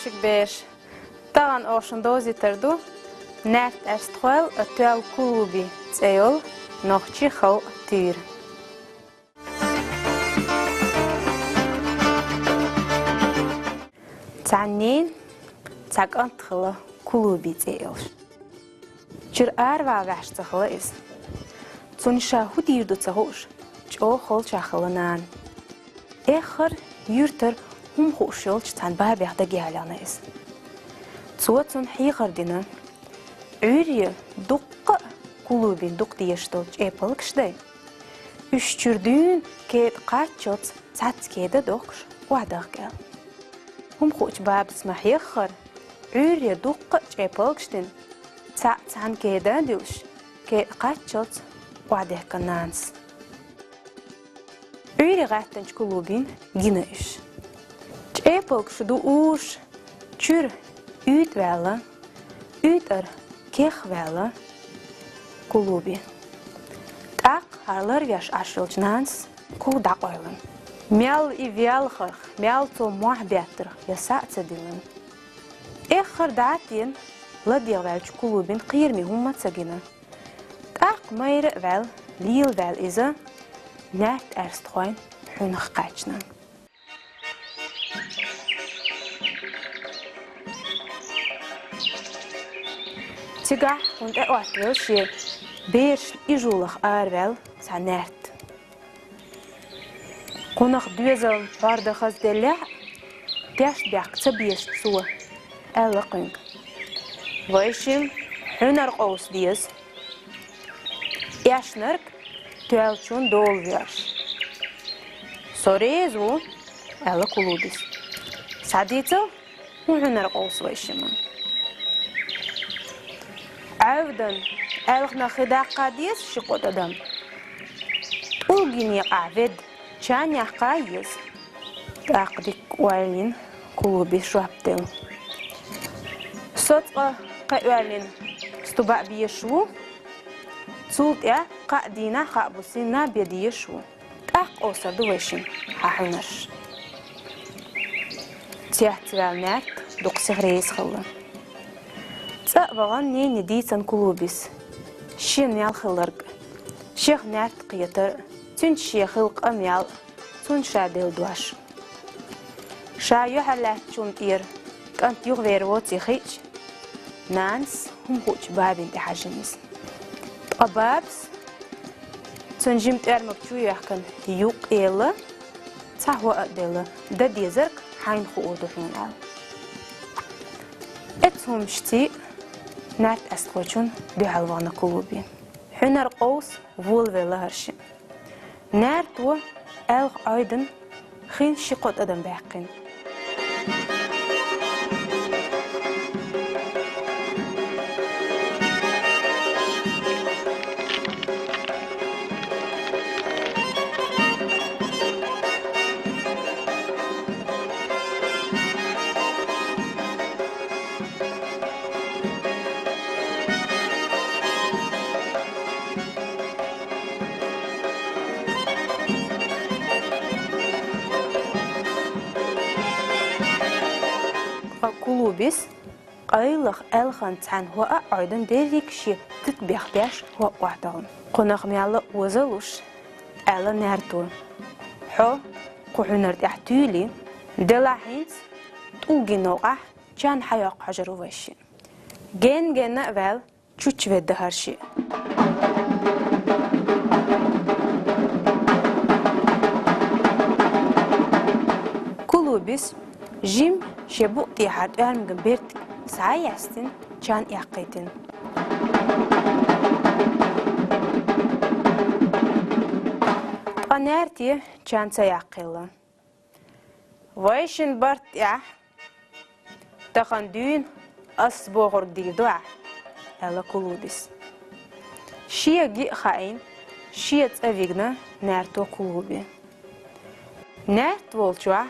Uşuk beş. Tağan oşun dozi terdu. Nert erstxuel ötüel kulubi tseyol. Noxçi xal tür. Tsanin tsak antxıla kulubi tseyol. Çır arva gaştıxıla iz. Tsunşa hudirdu tsahoş. Ço xol çaxılanan. Ekhir yürtür hum hoşyol çtan babahda gelana iz. Tsotsun hiğırdina. Ürye duqqa kulubin duq diyiştol çepalik şday. Üşçürdüğün ket qarçot tsatkede doqş wadaq gel. Hum hoç babs mahiğır. Ürye duqqa çepalik şdin. Tsan keda dilş. Ket qarçot wadaq kanans. Ürye gahtanç kulubin gina iş. Çepalik şdu uş. Çür üt vela. Üter keh vela. Kulubi. Tak harlar yaş aşılçnans kuda qoylan. Mial i vialxır, mial to muhbettir yasatsa dilin. Ekhir daatin la diğvelç kulubin qirmi hummatsa gina. Tak mayri vel, lil vel iza nert erstxoyn hünix qaçnan. Tigah und ortvel şi beş ijulach arvel sa nert. Qonaq düzel barda xazdella tesh biaqtsa beş tsu elqing. Vayshim hüner qaus dies. Yaşnark tüelçun dolvyar. Sorezu ela kuludis. Saditsa hüner qaus vayshim. عودن ألقنا خداع قاديس شقود أدم ألقيني قعود كان يحقايز تأقدك وعلين كلوبي شوابتل صدق قوالين استباع بيشو صوت يا قادينا خابوسينا بيديشو تأق أوصر دوشين حاحنش تيحتوالنات دوق سغريس خلا Tsabağan ne diysen kulubis. Şin yal xılırg. Şeyh nert qiyatır. Tün şeyhil qamyal. Tün şadil duaş. Şayu halat çuntir. Kant yuq vervot yixiç. Nans hum huç babin tehajimiz. Ababs. Tün jimt ermak çuyahkan yuq eli. Tahwa adeli. Da dizirk hayn xuudu hunal. Ethum şti. نرت أسقطون بعلوان قلوبي. حنر قوس فول فيلارش. نرت و ألق أيضا خين شقط أدم باقين. Kulubis qayliq elxan tsan huwa aydan delik şi titbixdash huwa qahtan qonaq miyalla wazalush ala nertu ho quhunar tahtuli delahins tuginoqa can hayaq hajaru washi gena vel chuch vedda harshi Kulubis Jim şebu tihad ermgin bert sayastin can yaqitin. Qanerti can sayaqilla. Vayshin bart ya. Taqandün as boğur didua. Ela kulubis. Şiya gi khain, şiya tsavigna nerto kulubi. Nert volchwa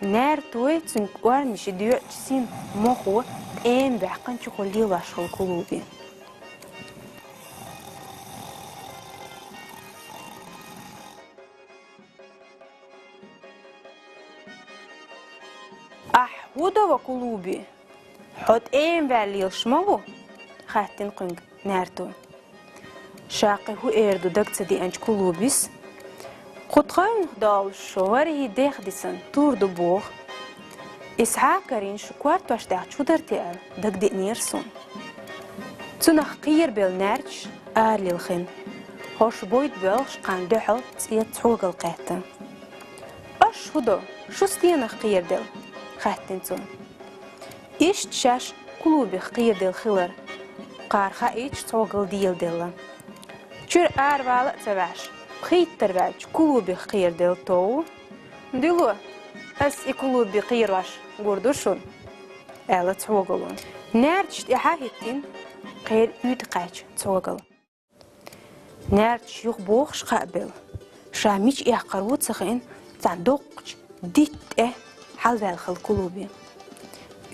نرتوي تنقوار مش ديو تسين مخو إم بحقن تقولي واشل قلوبي ودا وقلوبي حد ايم بالي شمو خاتين قنج نارتو شاقي هو اردو دقت دي انج قلوبيس خد خاين دال شواري ديخ ديسن تور دو بوغ اسعا كارين شكوارت واش داخ شودر تيال دق دي نيرسون تنخ قير بيل نارش آرلي الخين هوش بويد بيلش قان دوحل تسيت حوق القاتن اش هدو شو ستينخ قير ديل خاتين تون إيش تشاش قلوبي قير ديل خلر قارخا إيش توقل ديل ديلا شور والق تباش بخيت ترباج قلوبي قير ديل تو ديلو أس قلوبي قير واش قردوشون ألا توقلون نارتش إحاهتين قير يدقاج توقل نارتش يخبوخش قابل شاميش إحقروت سخين تعدوقش ديت حال بالخل قلوبي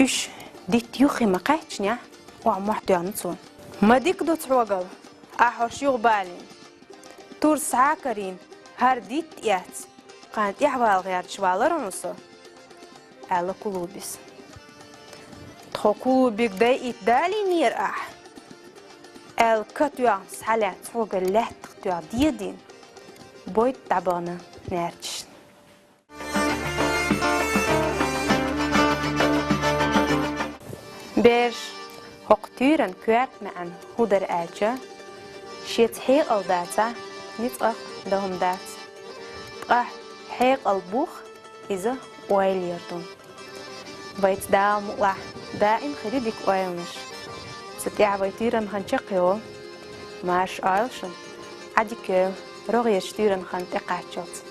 إيش ديت يوخي مقايتشنيا وعم واحد يعنصون ما ديك دو توقل أحوش يغبالين تور سعاكرين هار ديت إيات قانت إحوال غير شوالر ونصو ألا قلوبيس تخو قلوبيك داي إتدالي نير الكتوع سحلات توقل لا تقتوع ديدين بويت تعبانا نارتش بيرش هقتيرن كوات معن هدر آجا شيت حيق الداتا نتقى دهم دات تقى حيق البوخ إذا ويل يردون بيت دا مقلع دائم خريدك ويلنش ستيع بيتيرن خنشقيو ماش آيلشن عديك رغي يشتيرن خنتقاتشوت